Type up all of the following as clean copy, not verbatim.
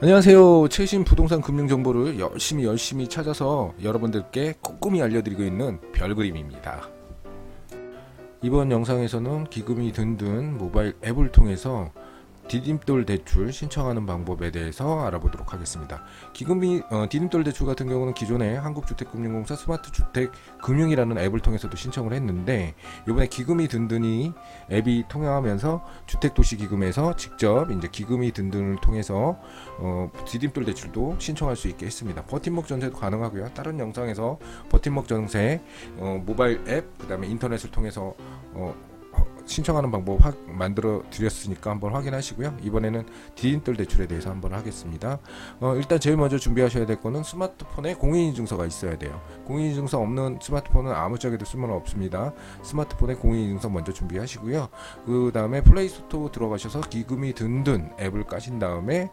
안녕하세요. 최신 부동산 금융 정보를 열심히 찾아서 여러분들께 꼼꼼히 알려드리고 있는 별그림입니다. 이번 영상에서는 기금이 든든 모바일 앱을 통해서 디딤돌 대출 신청하는 방법에 대해서 알아보도록 하겠습니다. 디딤돌 대출 같은 경우는 기존에 한국주택금융공사 스마트주택금융이라는 앱을 통해서도 신청을 했는데, 이번에 기금이 든든이 앱이 통합하면서 주택도시기금에서 직접 이제 기금이 든든을 통해서 디딤돌 대출도 신청할 수 있게 했습니다. 버팀목 전세도 가능하고요. 다른 영상에서 버팀목 전세 모바일 앱, 그 다음에 인터넷을 통해서 신청하는 방법 만들어 드렸으니까 한번 확인하시고요. 이번에는 디딤돌 대출에 대해서 한번 하겠습니다. 일단 제일 먼저 준비하셔야 될 거는 스마트폰에 공인인증서가 있어야 돼요. 공인인증서 없는 스마트폰은 아무짝에도 쓸모는 없습니다. 스마트폰에 공인인증서 먼저 준비하시고요. 그 다음에 플레이스토어 들어가셔서 기금이 든든 앱을 까신 다음에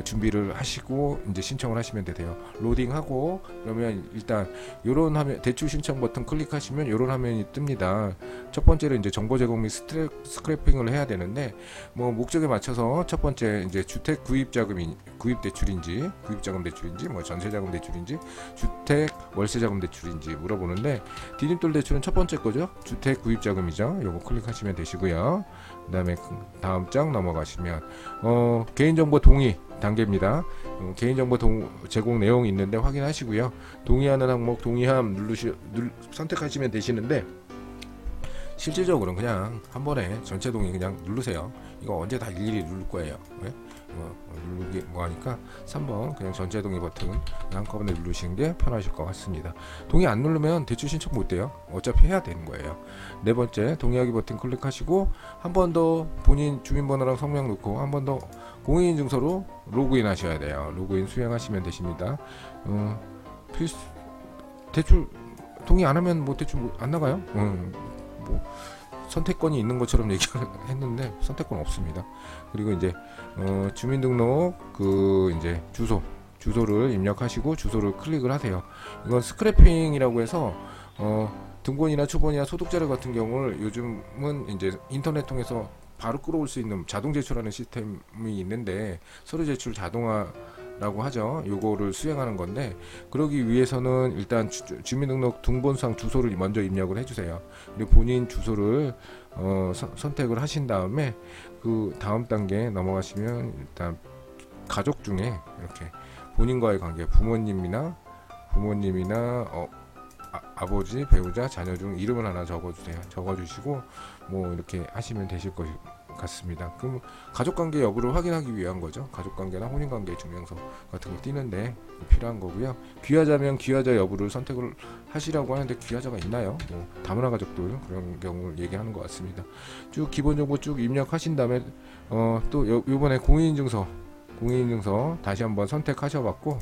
준비를 하시고 이제 신청을 하시면 되세요. 로딩하고 그러면 일단 요런 화면, 대출 신청 버튼 클릭하시면 요런 화면이 뜹니다. 첫 번째로 이제 정보 제공 및 스크래핑을 해야 되는데, 목적에 맞춰서 첫 번째 이제 주택 구입 자금이 구입 대출인지, 구입 자금 대출인지, 전세 자금 대출인지, 주택 월세 자금 대출인지 물어보는데, 디딤돌 대출은 첫 번째 거죠. 주택 구입 자금이죠. 요거 클릭하시면 되시고요. 그다음에 다음 장 넘어가시면 개인정보 동의 단계입니다. 개인정보 제공 내용이 있는데 확인하시고요. 동의하는 항목 동의함 선택하시면 되시는데, 실질적으로는 그냥 한 번에 전체 동의 그냥 누르세요. 이거 언제 다 일일이 누를 거예요. 네? 누르기 하니까 3번 그냥 전체 동의 버튼 한꺼번에 누르시는 게 편하실 것 같습니다. 동의 안 누르면 대출 신청 못 돼요. 어차피 해야 되는 거예요. 네 번째 동의하기 버튼 클릭하시고, 한 번 더 본인 주민번호랑 성명 넣고 한 번 더 공인인증서로 로그인 하셔야 돼요. 로그인 수행하시면 되십니다. 대출 동의 안 하면 대출 안 나가요? 선택권이 있는 것처럼 얘기를 했는데 선택권 없습니다. 그리고 이제 주민등록 이제 주소를 입력하시고 주소를 클릭을 하세요. 이건 스크래핑이라고 해서 등본이나 초본이나 소득자료 같은 경우를 요즘은 이제 인터넷 통해서 바로 끌어올 수 있는 자동 제출하는 시스템이 있는데, 서류 제출 자동화라고 하죠. 요거를 수행하는 건데, 그러기 위해서는 일단 주민등록 등본상 주소를 먼저 입력을 해주세요. 그리고 본인 주소를 선택을 하신 다음에 그 다음 단계에 넘어가시면 일단 가족 중에 이렇게 본인과의 관계, 부모님이나 아버지, 배우자, 자녀 중 이름을 하나 적어주세요. 적어주시고 이렇게 하시면 되실 것 같습니다. 그럼 가족관계 여부를 확인하기 위한 거죠. 가족관계나 혼인관계 증명서 같은 거 띄는데 필요한 거고요. 귀하자면 귀하자 여부를 선택을 하시라고 하는데, 귀하자가 있나요? 다문화 가족들 그런 경우를 얘기하는 것 같습니다. 쭉 기본 정보 쭉 입력하신 다음에 또 요번에 공인인증서 다시 한번 선택하셔갖고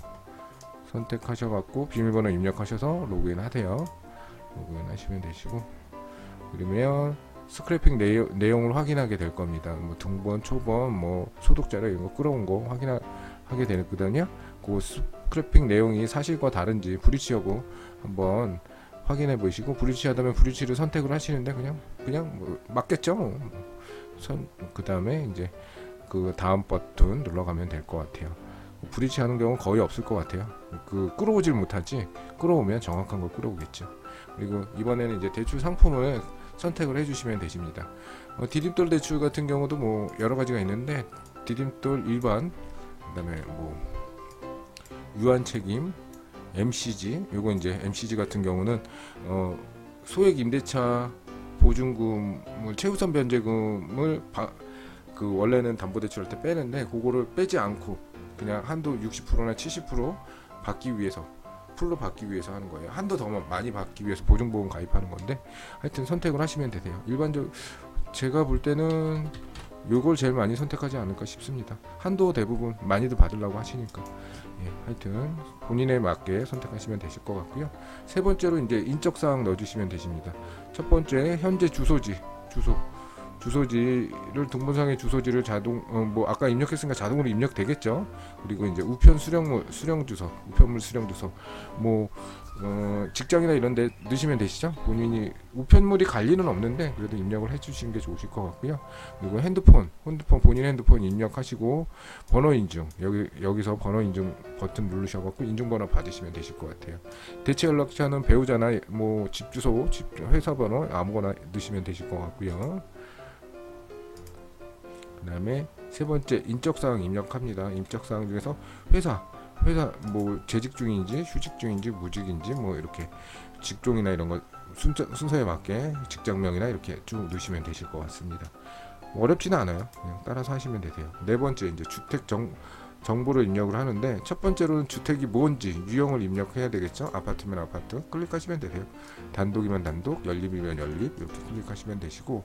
비밀번호 입력하셔서 로그인 하세요. 로그인 하시면 되시고, 그러면 스크래핑 내용을 확인하게 될 겁니다. 등본, 초본, 소득자료 이런 거 끌어온 거 확인하게 되거든요. 그 스크래핑 내용이 사실과 다른지 브리치 여부 한번 확인해 보시고, 브리치하다면 브리치를 선택을 하시는데 그냥 맞겠죠. 그 다음에 이제 그 다음 버튼 눌러가면 될 것 같아요. 브리치 하는 경우는 거의 없을 것 같아요. 끌어오질 못하지, 끌어오면 정확한 걸 끌어오겠죠. 그리고 이번에는 이제 대출 상품을 선택을 해주시면 되십니다. 디딤돌 대출 같은 경우도 여러 가지가 있는데, 디딤돌 일반, 그다음에 유한 책임, MCG, 요거 이제 MCG 같은 경우는 소액 임대차 보증금을 최우선 변제금을 원래는 담보대출할 때 빼는데, 그거를 빼지 않고 그냥 한도 60%나 70% 받기 위해서, 풀로 받기 위해서 하는 거예요. 한도 더 많이 받기 위해서 보증보험 가입하는 건데, 하여튼 선택을 하시면 되세요. 제가 볼 때는 요걸 제일 많이 선택하지 않을까 싶습니다. 한도 대부분 많이들 받으려고 하시니까. 하여튼 본인에 맞게 선택하시면 되실 것 같고요. 세 번째로 이제 인적사항 넣어주시면 되십니다. 첫 번째 현재 주소 주소지를 동본상의 주소지를 자동 뭐 아까 입력했으니까 자동으로 입력되겠죠. 그리고 이제 우편 수령 주소, 우편물 수령 주소, 뭐 직장이나 이런 데 넣으시면 되시죠. 본인이 우편물이 갈 일은 없는데 그래도 입력을 해 주시는 게 좋으실 것 같고요. 그리고 핸드폰 본인 핸드폰 입력하시고 번호 인증, 여기서 번호 인증 버튼 누르셔 갖고 인증 번호 받으시면 되실 것 같아요. 대체 연락처는 배우자나 뭐 집 주소, 회사 번호 아무거나 넣으시면 되실 것 같고요. 그다음에 세 번째 인적사항 입력합니다. 인적사항 중에서 회사 뭐 재직 중인지 휴직 중인지 무직인지 뭐 이렇게 직종이나 이런 거 순서에 맞게 직장명이나 이렇게 쭉 넣으시면 되실 것 같습니다. 어렵지는 않아요. 그냥 따라서 하시면 되세요. 네 번째 이제 주택 정보를 입력을 하는데, 첫 번째로는 주택이 뭔지 유형을 입력해야 되겠죠. 아파트면 아파트 클릭하시면 되세요. 단독이면 단독, 연립이면 연립 이렇게 클릭하시면 되시고,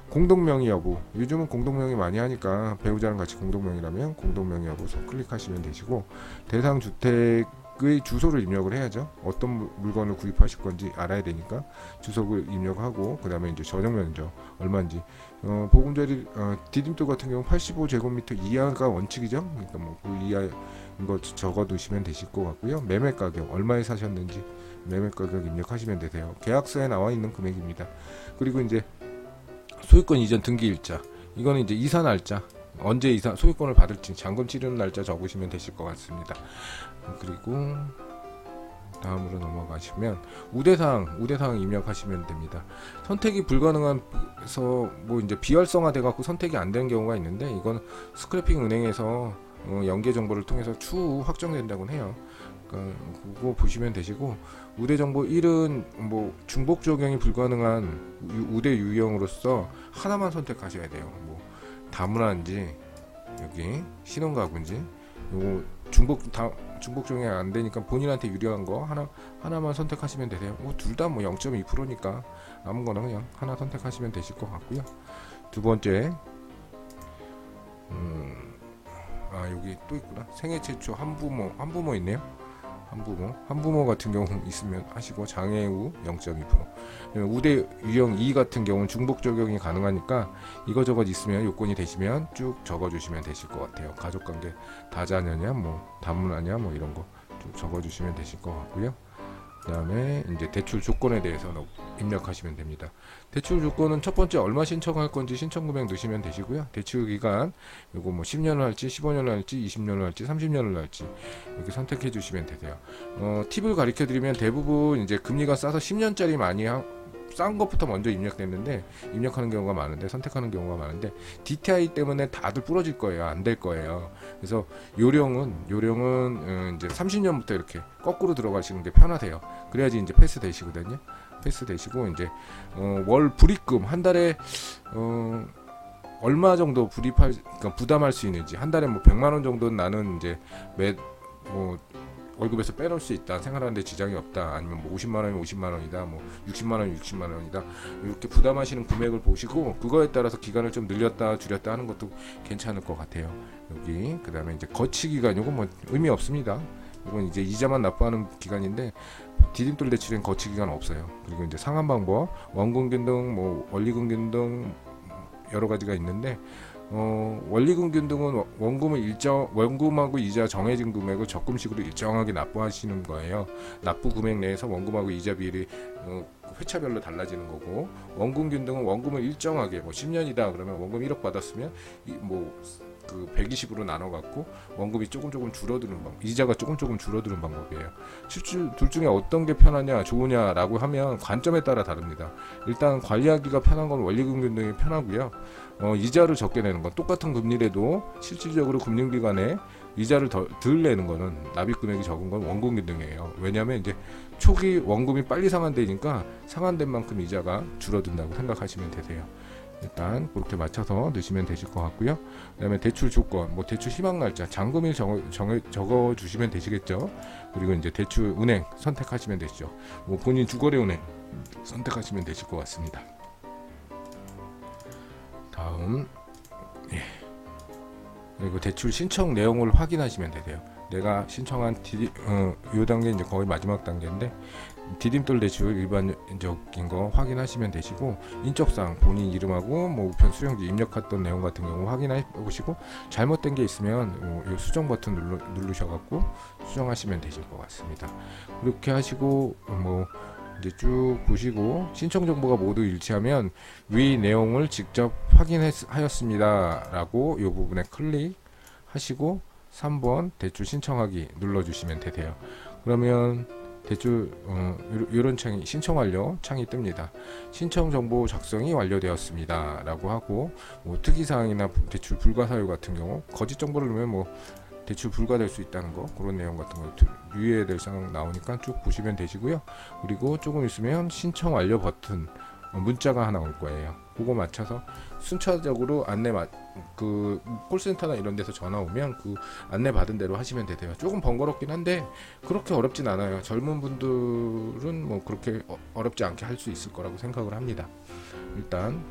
공동명의 여부, 요즘은 공동명의 많이 하니까 배우자랑 같이 공동명의라면 공동명의 여부 클릭하시면 되시고, 대상 주택의 주소를 입력을 해야죠. 어떤 물건을 구입하실 건지 알아야 되니까 주소를 입력하고, 그 다음에 이제 전용 면적 얼마인지, 보금자리 디딤돌 같은 경우 85제곱미터 이하가 원칙이죠. 그러니까 뭐 그 이하인 거 적어 두시면 되실 것 같고요. 매매 가격 얼마에 사셨는지 매매 가격 입력하시면 되세요. 계약서에 나와 있는 금액입니다. 그리고 이제 소유권 이전 등기 일자, 이거는 이제 이사 날짜, 언제 이사 소유권을 받을지 잔금 치르는 날짜 적으시면 되실 것 같습니다. 그리고 다음으로 넘어가시면 우대사항 입력하시면 됩니다. 선택이 불가능해서 뭐 이제 비활성화돼 갖고 선택이 안 되는 경우가 있는데, 이건 스크래핑 은행에서 연계 정보를 통해서 추후 확정된다고 해요. 그러니까 그거 보시면 되시고, 우대 정보 1은 뭐 중복 적용이 불가능한 우대 유형으로서 하나만 선택하셔야 돼요. 뭐 다문화인지 여기 신혼가구인지, 요거 중복 적용이 안 되니까 본인한테 유리한 거 하나만 선택하시면 되세요. 뭐 둘 다 뭐 0.2%니까 아무거나 그냥 하나 선택하시면 되실 것 같고요. 두 번째, 여기 또 있구나. 생애 최초 한부모 있네요. 한부모 같은 경우 있으면 하시고, 장애 후 0.2%. 우대 유형 2 같은 경우는 중복 적용이 가능하니까 이거저것 있으면 요건이 되시면 쭉 적어주시면 되실 것 같아요. 가족관계 다자녀냐, 뭐 다문화냐, 뭐 이런 거 쭉 적어주시면 되실 것 같고요. 그 다음에 이제 대출 조건에 대해서 입력하시면 됩니다. 대출 조건은 첫 번째 얼마 신청할 건지 신청 금액 넣으시면 되시고요. 대출 기간 요거 뭐 10년을 할지 15년을 할지 20년을 할지 30년을 할지 이렇게 선택해 주시면 되세요. 팁을 가르쳐 드리면, 대부분 이제 금리가 싸서 10년짜리 많이 싼 것부터 먼저 입력하는 경우가 많은데, 선택하는 경우가 많은데, DTI 때문에 다들 부러질 거예요. 안 될 거예요. 그래서 요령은 이제 30년부터 이렇게 거꾸로 들어가시는 게 편하세요. 그래야지 이제 패스 되시거든요. 패스 되시고, 이제 월 불입금 한 달에 얼마 정도 그러니까 부담할 수 있는지, 한 달에 뭐 100만 원 정도는 나는 이제 월급에서 빼놓을 수 있다, 생활하는데 지장이 없다, 아니면 뭐 50만 원이면 50만 원이다, 뭐 60만 원이면 60만 원이다, 이렇게 부담하시는 금액을 보시고 그거에 따라서 기간을 좀 늘렸다 줄였다 하는 것도 괜찮을 것 같아요. 여기 그 다음에 이제 거치 기간, 요건 뭐 의미 없습니다. 이건 이제 이자만 납부하는 기간인데, 디딤돌 대출엔 거치 기간 없어요. 그리고 이제 상환 방법, 원금균 등 뭐 원리금균 등 여러 가지가 있는데, 원리금균 등은 원금하고 이자 정해진 금액을 적금식으로 일정하게 납부하시는 거예요. 납부 금액 내에서 원금하고 이자 비율이 회차별로 달라지는 거고, 원금균 등은 원금을 일정하게 뭐 10년이다 그러면 원금 1억 받았으면 그 120으로 나눠 갖고 원금이 조금 줄어드는 방법, 이자가 조금 줄어드는 방법이에요. 둘 중에 어떤 게 편하냐 좋으냐라고 하면 관점에 따라 다릅니다. 일단 관리하기가 편한 건 원리금균 등이 편하고요. 이자를 적게 내는 건, 똑같은 금리라도 실질적으로 금융기관에 이자를 덜 내는 거는, 납입 금액이 적은 건 원금균 등이에요. 왜냐하면 이제 초기 원금이 빨리 상환되니까 상환된 만큼 이자가 줄어든다고 생각하시면 되세요. 일단 그렇게 맞춰서 넣으시면 되실 것 같고요. 그 다음에 대출 조건, 뭐 대출 희망 날짜, 잔금일 적어 주시면 되시겠죠. 그리고 이제 대출 은행 선택하시면 되시죠. 뭐 본인 주거래 은행 선택하시면 되실 것 같습니다. 다음, 그리고 대출 신청 내용을 확인하시면 되세요. 내가 신청한 요 단계 이제 거의 마지막 단계인데, 디딤돌 대출 일반적인 거 확인하시면 되시고, 인적사항 본인 이름하고 뭐 우편 수령지 입력했던 내용 같은 경우 확인해 보시고, 잘못된 게 있으면 이 수정 버튼 누르셔갖고 수정하시면 되실 것 같습니다. 그렇게 하시고 뭐 이제 쭉 보시고 신청 정보가 모두 일치하면 위 내용을 직접 확인하였습니다 라고 이 부분에 클릭하시고 3번 대출 신청하기 눌러주시면 되세요. 그러면 대출 이런 창이 신청 완료 창이 뜹니다. 신청 정보 작성이 완료되었습니다 라고 하고, 뭐 특이사항이나 대출 불가 사유 같은 경우 거짓 정보를 넣으면 뭐 대출 불가될 수 있다는 거, 그런 내용 같은 거 유의해야 될 사항 나오니까 쭉 보시면 되시고요. 그리고 조금 있으면 신청 완료 버튼 문자가 하나 올 거예요. 그거 맞춰서 순차적으로 그 콜센터나 이런 데서 전화 오면 그 안내 받은 대로 하시면 되세요. 조금 번거롭긴 한데 그렇게 어렵진 않아요. 젊은 분들은 뭐 그렇게 어렵지 않게 할 수 있을 거라고 생각을 합니다. 일단